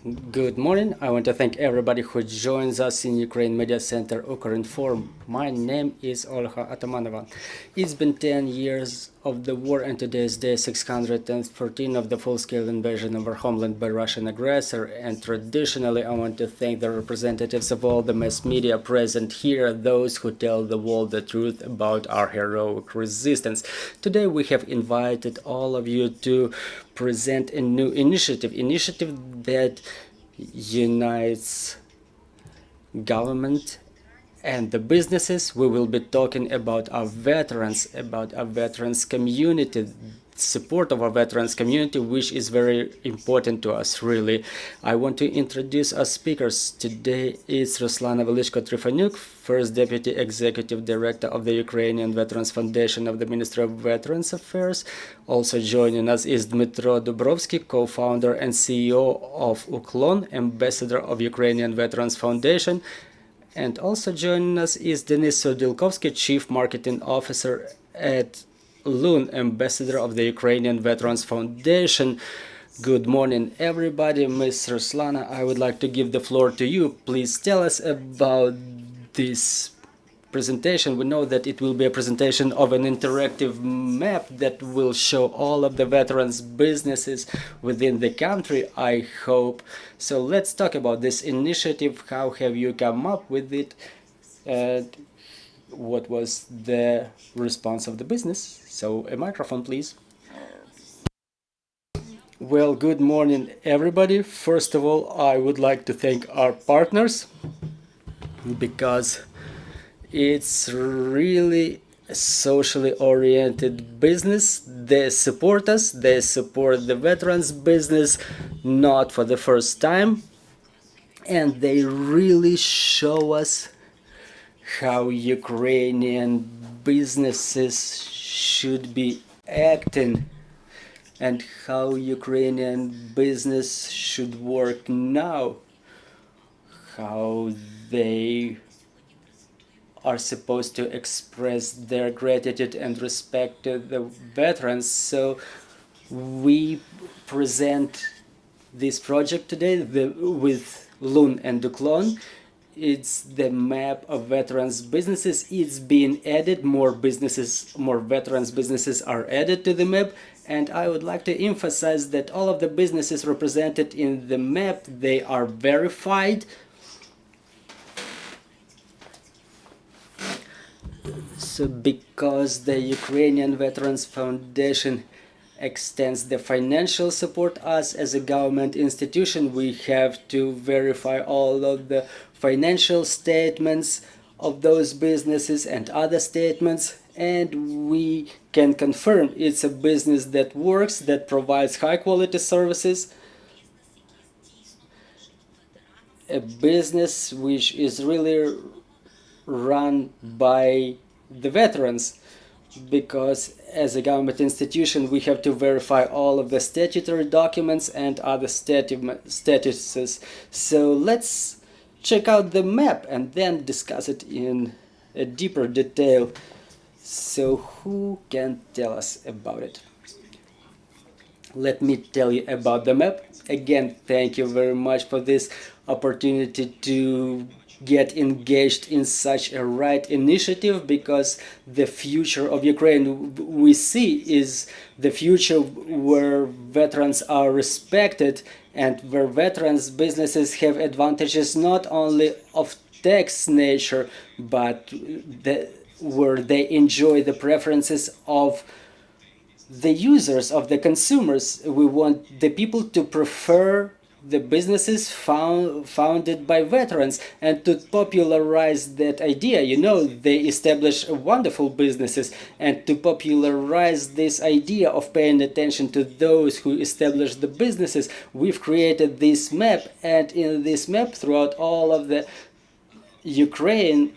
Good morning. I want to thank everybody who joins us in Ukraine Media Center Ukrinform. My name is Olha Atamanova. It's been 10 years of the war, and today is day 614 of the full-scale invasion of our homeland by Russian aggressor. And traditionally, I want to thank the representatives of all the mass media present here, those who tell the world the truth about our heroic resistance. Today, we have invited all of you to present a new initiative that unites government and the businesses. We will be talking about our veterans, community, support of our veterans community, which is very important to us, really. I want to introduce our speakers. Today is Ruslana Velychko-Trifonyuk, First Deputy Executive Director of the Ukrainian Veterans Foundation of the Ministry of Veterans Affairs. Also joining us is Dmytro Dubrovskyi, co-founder and CEO of Uklon, Ambassador of Ukrainian Veterans Foundation. And also joining us is Sudilkovskyi, Chief Marketing Officer at Uklon, Ambassador of the Ukrainian Veterans Foundation. Good morning, everybody. Ms. Ruslana, I would like to give the floor to you. Please tell us about this presentation. We know that it will be a presentation of an interactive map that will show all of the veterans businesses within the country, I hope. So let's talk about this initiative. How have you come up with it? What was the response of the business? So a microphone, please. Well, good morning, everybody. First of all, I would like to thank our partners, because it's really a socially oriented business. They support us, they support the veterans business, not for the first time, and they really show us how Ukrainian businesses should be acting and how Ukrainian business should work now, how they are supposed to express their gratitude and respect to the veterans. So we present this project today with Uklon and Uklon. It's the map of veterans businesses. It's being added. More veterans businesses are added to the map. And I would like to emphasize that all of the businesses represented in the map, they are verified. So because the Ukrainian Veterans Foundation extends the financial support, us as a government institution, we have to verify all of the financial statements of those businesses and other statements, and we can confirm it's a business that works, that provides high quality services, a business which is really run by the veterans, because as a government institution we have to verify all of the statutory documents and other statuses. So let's check out the map and then discuss it in a deeper detail. So who can tell us about it? Let me tell you about the map. Again, thank you very much for this opportunity to get engaged in such a right initiative, because the future of Ukraine we see is the future where veterans are respected and where veterans businesses have advantages not only of tax nature, but where they enjoy the preferences of the users, of the consumers. We want the people to prefer the businesses founded by veterans, and to popularize that idea, they establish wonderful businesses, and to popularize this idea of paying attention to those who establish the businesses, we've created this map. And in this map, throughout all of the Ukraine,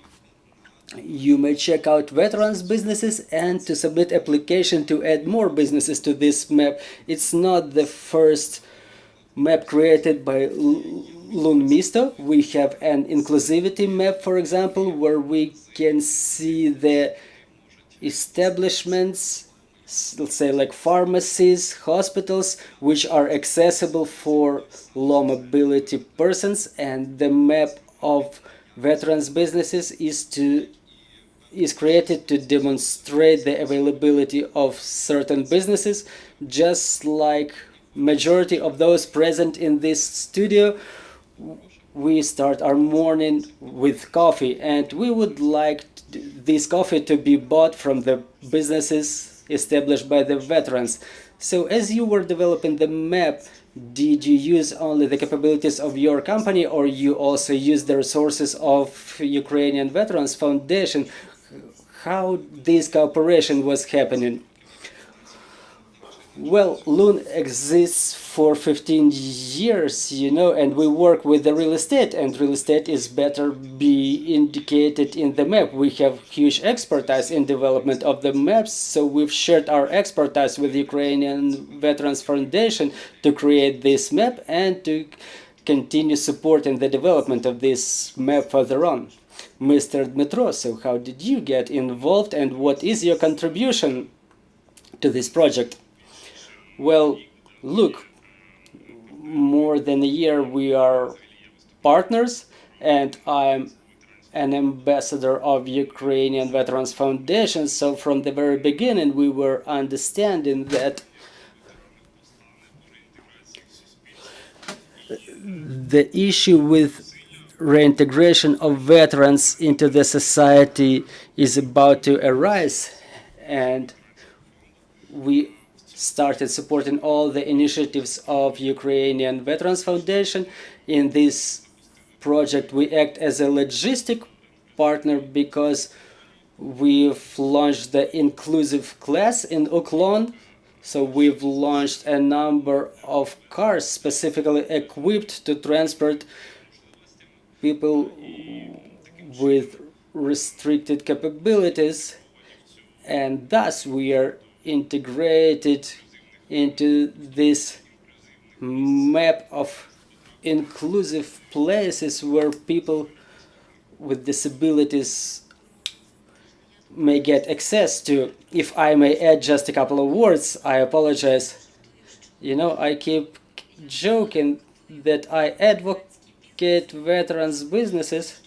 you may check out veterans businesses and to submit application to add more businesses to this map. It's not the first map created by Lunmisto. We have an inclusivity map, for example, where we can see the establishments let's say like pharmacies, hospitals, which are accessible for low mobility persons, and the map of veterans businesses is created to demonstrate the availability of certain businesses, just like majority of those present in this studio. We start our morning with coffee, and we would like this coffee to be bought from the businesses established by the veterans. So as you were developing the map, did you use only the capabilities of your company, or you also used the resources of Ukrainian Veterans Foundation? How this cooperation was happening? Well, Loon exists for 15 years, you know, and we work with the real estate, and real estate is better be indicated in the map. We have huge expertise in development of the maps, so we've shared our expertise with the Ukrainian Veterans Foundation to create this map and to continue supporting the development of this map further on. Mr. Dmytro, so how did you get involved, and what is your contribution to this project? Well, look, more than a year we are partners, and I'm an ambassador of Ukrainian Veterans Foundation, so from the very beginning we were understanding that the issue with reintegration of veterans into the society is about to arise, and we started supporting all the initiatives of Ukrainian Veterans Foundation. In this project we act as a logistic partner because we've launched the inclusive class in Uklon. So we've launched a number of cars specifically equipped to transport people with restricted capabilities, and thus we are integrated into this map of inclusive places where people with disabilities may get access to. If I may add just a couple of words, I apologize. You know, I keep joking that I advocate veterans businesses,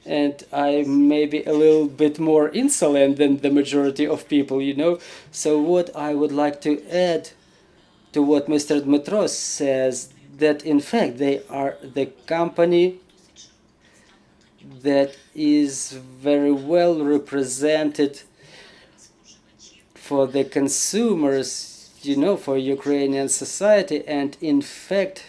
and I may be a little bit more insolent than the majority of people, you know. So what I would like to add to what Mr. Dmytro says, that in fact they are the company that is very well represented for the consumers, you know, for Ukrainian society, and in fact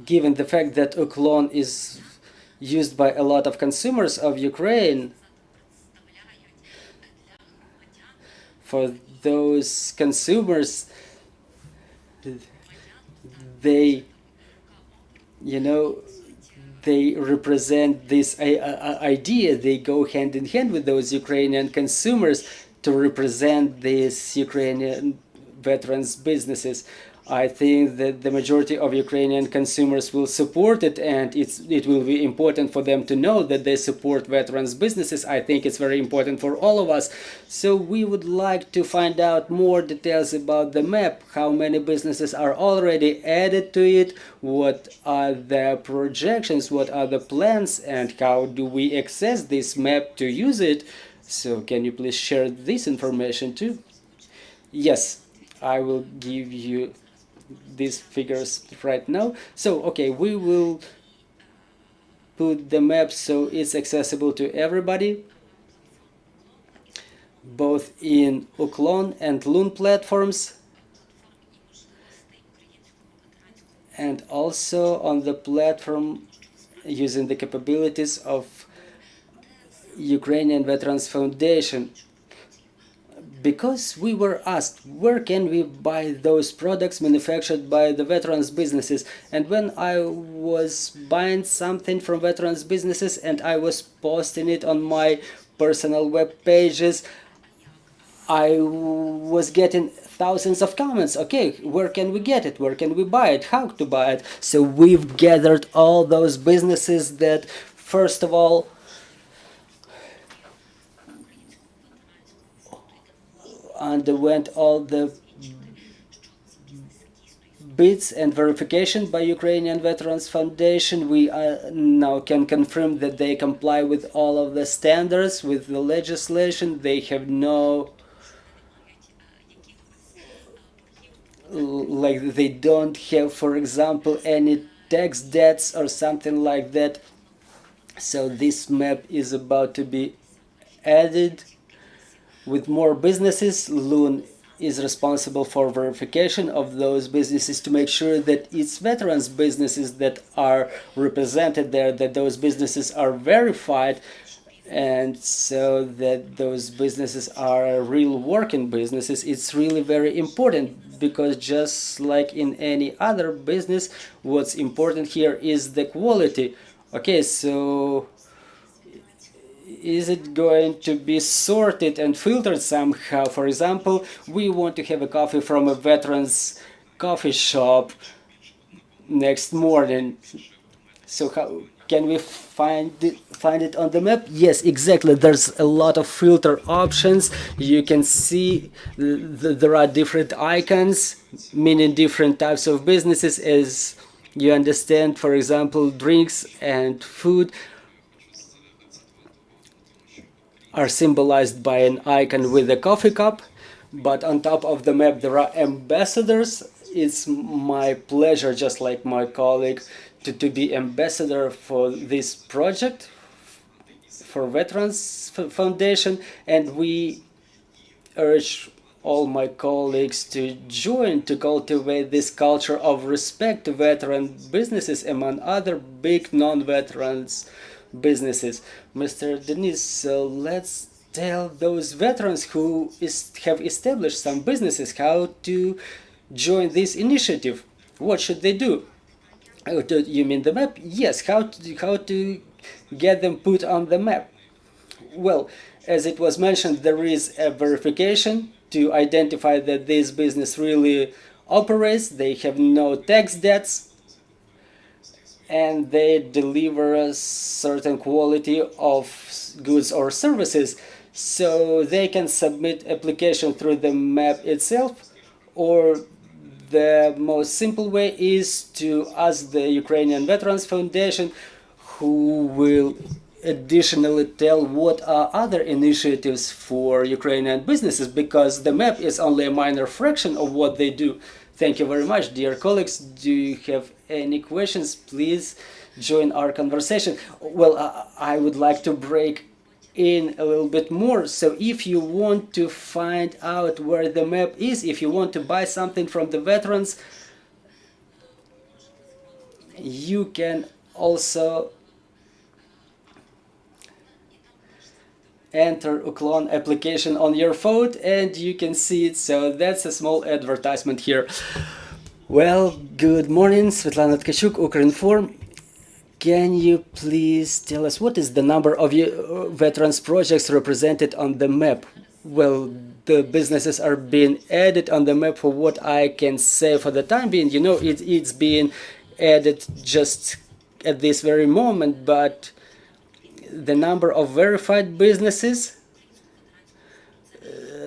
given the fact that Uklon is used by a lot of consumers of Ukraine, for those consumers, they, you know, they represent this idea. They go hand in hand with those Ukrainian consumers to represent these Ukrainian veterans businesses. I think that the majority of Ukrainian consumers will support it, and it will be important for them to know that they support veterans businesses. I think it's very important for all of us. So we would like to find out more details about the map, how many businesses are already added to it, what are the projections, what are the plans, and how do we access this map to use it. So can you please share this information too? Yes, I will give you these figures right now. So okay, we will put the map so it's accessible to everybody, both in Uklon and Loon platforms, and also on the platform using the capabilities of Ukrainian Veterans Foundation. Because we were asked, where can we buy those products manufactured by the veterans businesses? And when I was buying something from veterans businesses and I was posting it on my personal web pages, I was getting thousands of comments. Okay, where can we get it? Where can we buy it? How to buy it? So we've gathered all those businesses that, first of all, underwent all the bids and verification by Ukrainian Veterans Foundation. We now can confirm that they comply with all of the standards, with the legislation. They have no, like, they don't have, for example, any tax debts or something like that. So this map is about to be added with more businesses. Loon is responsible for verification of those businesses to make sure that it's veterans businesses that are represented there, that those businesses are verified, and so that those businesses are real working businesses. It's really very important, because just like in any other business, what's important here is the quality. Okay, so is it going to be sorted and filtered somehow? For example, we want to have a coffee from a veterans coffee shop next morning. So how can we find it on the map? Yes, exactly. There's a lot of filter options. You can see there are different icons, meaning different types of businesses. As you understand, for example, drinks and food are symbolized by an icon with a coffee cup, but on top of the map there are ambassadors. It's my pleasure, just like my colleague, to be ambassador for this project for Veterans Foundation, and we urge all my colleagues to join to cultivate this culture of respect to veteran businesses among other big non-veterans businesses. Mr. Denis, so let's tell those veterans who have established some businesses how to join this initiative. What should they do? Oh, you mean the map? Yes, how to get them put on the map? Well, as it was mentioned, there is a verification to identify that this business really operates, they have no tax debts, and they deliver a certain quality of goods or services. So they can submit application through the map itself, or the most simple way is to ask the Ukrainian Veterans Foundation, who will additionally tell what are other initiatives for Ukrainian businesses, because the map is only a minor fraction of what they do. Thank you very much, dear colleagues. Do you have any questions? Please join our conversation. Well, I would like to break in a little bit more. So if you want to find out where the map is, if you want to buy something from the veterans, you can also enter Uklon application on your phone and you can see it. So that's a small advertisement here. Well, good morning, Ruslana Velychko-Trifonyuk, Ukrinform. Can you please tell us what is the number of veterans projects represented on the map? Well, the businesses are being added on the map. For what I can say for the time being, you know, it's being added just at this very moment, but the number of verified businesses,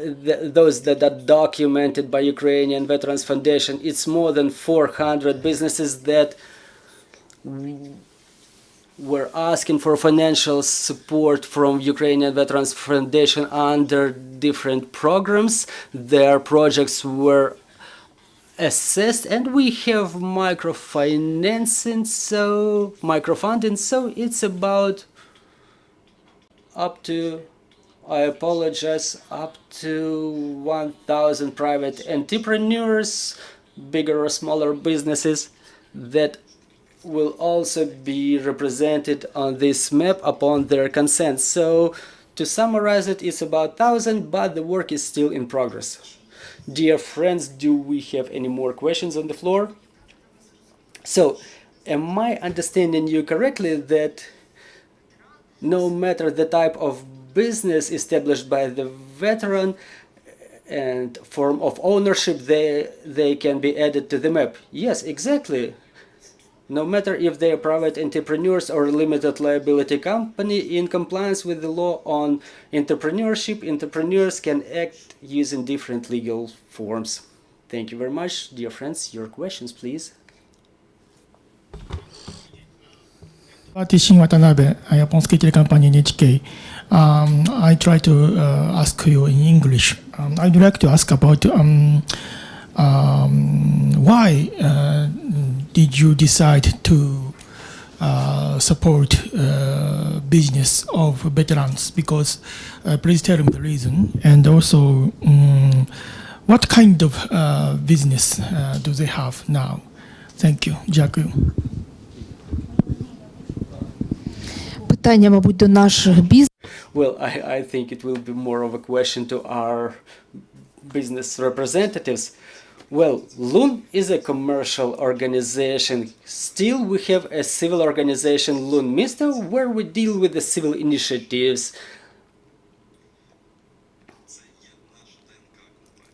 those that are documented by Ukrainian Veterans Foundation, it's more than 400 businesses that were asking for financial support from Ukrainian Veterans Foundation under different programs. Their projects were assessed, and we have microfinancing, so microfunding, so it's about up to, I apologize, up to 1,000 private entrepreneurs, bigger or smaller businesses, that will also be represented on this map upon their consent. So to summarize it, it's about 1,000, but the work is still in progress. Dear friends, do we have any more questions on the floor? So, am I understanding you correctly that no matter the type of business established by the veteran and form of ownership, they can be added to the map? Yes, exactly. No matter if they are private entrepreneurs or limited liability company. In compliance with the law on entrepreneurship, entrepreneurs can act using different legal forms. Thank you very much, dear friends. Your questions, please. パーティシン渡辺、ヤポンスケテレカンパニー NHK. I try to ask you in English. I'd like to ask about why did you decide to support business of veterans? Because please tell me the reason, and also what kind of business do they have now? Thank you. Дякую. Питання, мабуть, до наших Well, I think it will be more of a question to our business representatives. Well, LUN is a commercial organization. Still, we have a civil organization, LUN Misto, where we deal with the civil initiatives.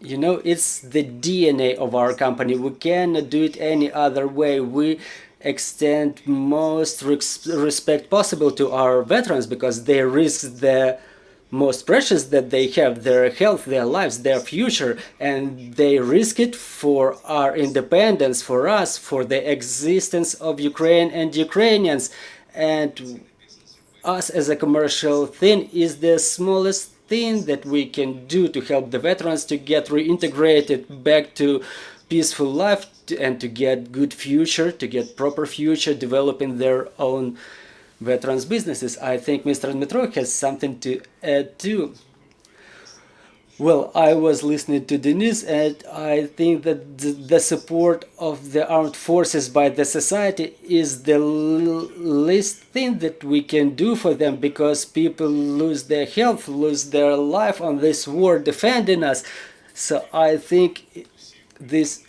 You know, it's the DNA of our company. We cannot do it any other way. We extend most respect possible to our veterans because they risk the most precious that they have, their health, their lives, their future, and they risk it for our independence, for us, for the existence of Ukraine and Ukrainians. And us as a commercial thing is the smallest thing that we can do to help the veterans to get reintegrated back to peaceful life and to get good future, to get proper future, developing their own veterans businesses. I think Mr. Dmytro has something to add too. Well, I was listening to Denise, and I think that the support of the armed forces by the society is the least thing that we can do for them, because people lose their health, lose their life on this war defending us. So I think this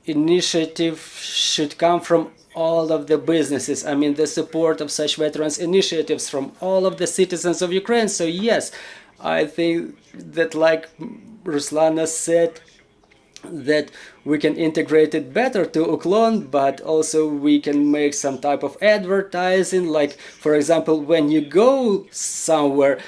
initiative should come from all of the businesses. I mean, the support of such veterans initiatives from all of the citizens of Ukraine. So yes, I think that, like Ruslana said, that we can integrate it better to Uklon, but also we can make some type of advertising. Like, for example, when you go somewhere,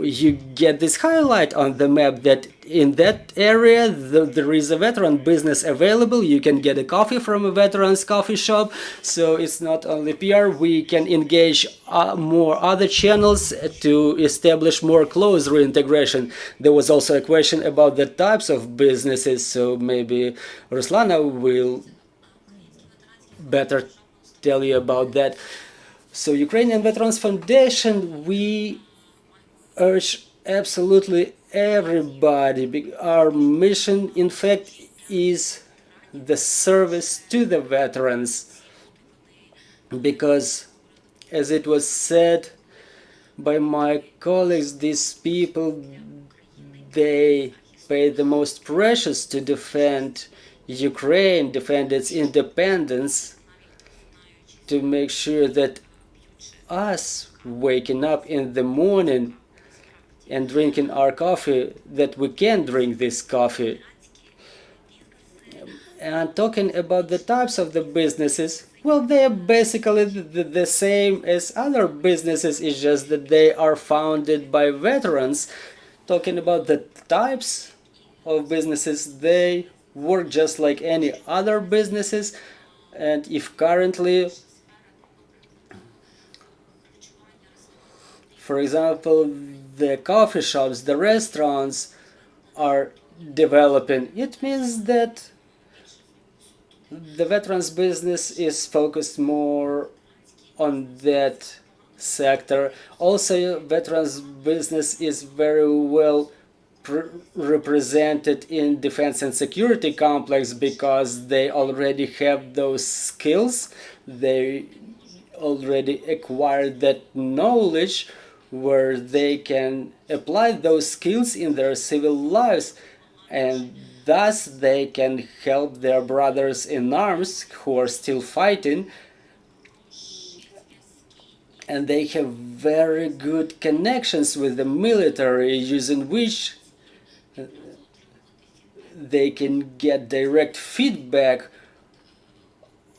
you get this highlight on the map that in that area there is a veteran business available. You can get a coffee from a veteran's coffee shop. So it's not only PR, we can engage more other channels to establish more close reintegration. There was also a question about the types of businesses, so maybe Ruslana will better tell you about that. So Ukrainian Veterans Foundation, we urge absolutely everybody. Our mission, in fact, is the service to the veterans, because, as it was said by my colleagues, these people, they pay the most precious to defend Ukraine, defend its independence, to make sure that us waking up in the morning and drinking our coffee, that we can drink this coffee. And talking about the types of the businesses, well, they are basically the same as other businesses. It's just that they are founded by veterans. Talking about the types of businesses, they work just like any other businesses. And if currently, for example, the coffee shops, the restaurants are developing, it means that the veterans business is focused more on that sector. Also, veterans business is very well represented in defense and security complex, because they already have those skills, they already acquired that knowledge, where they can apply those skills in their civil lives, and thus they can help their brothers in arms who are still fighting, and they have very good connections with the military, using which they can get direct feedback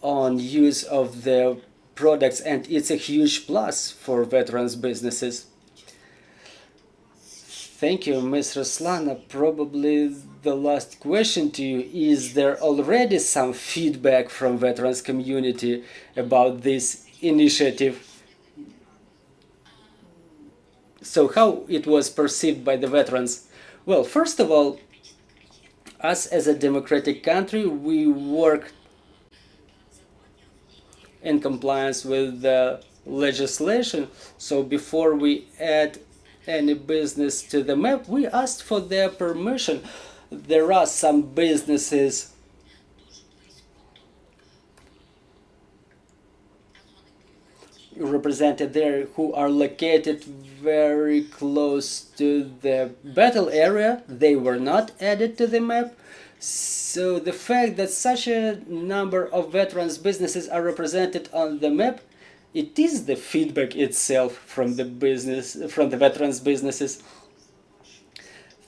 on use of the products, and it's a huge plus for veterans businesses. Thank you, Ms. Ruslana. Probably the last question to you: is there already some feedback from veterans community about this initiative? So how it was perceived by the veterans? Well, first of all, us as a democratic country, we work in compliance with the legislation. So before we add any business to the map, we asked for their permission. There are some businesses represented there who are located very close to the battle area. They were not added to the map. So the fact that such a number of veterans businesses are represented on the map, it is the feedback itself from the veterans businesses.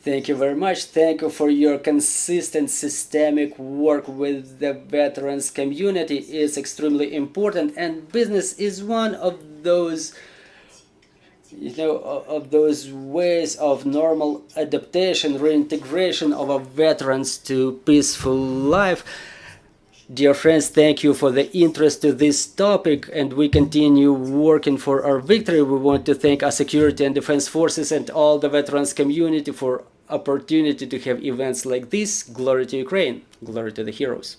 Thank you very much. Thank you for your consistent systemic work with the veterans community. It's extremely important, and business is one of those, of those ways of normal adaptation, reintegration of our veterans to peaceful life. Dear friends, thank you for the interest to this topic, and we continue working for our victory. We want to thank our security and defense forces and all the veterans community for opportunity to have events like this. Glory to Ukraine. Glory to the heroes.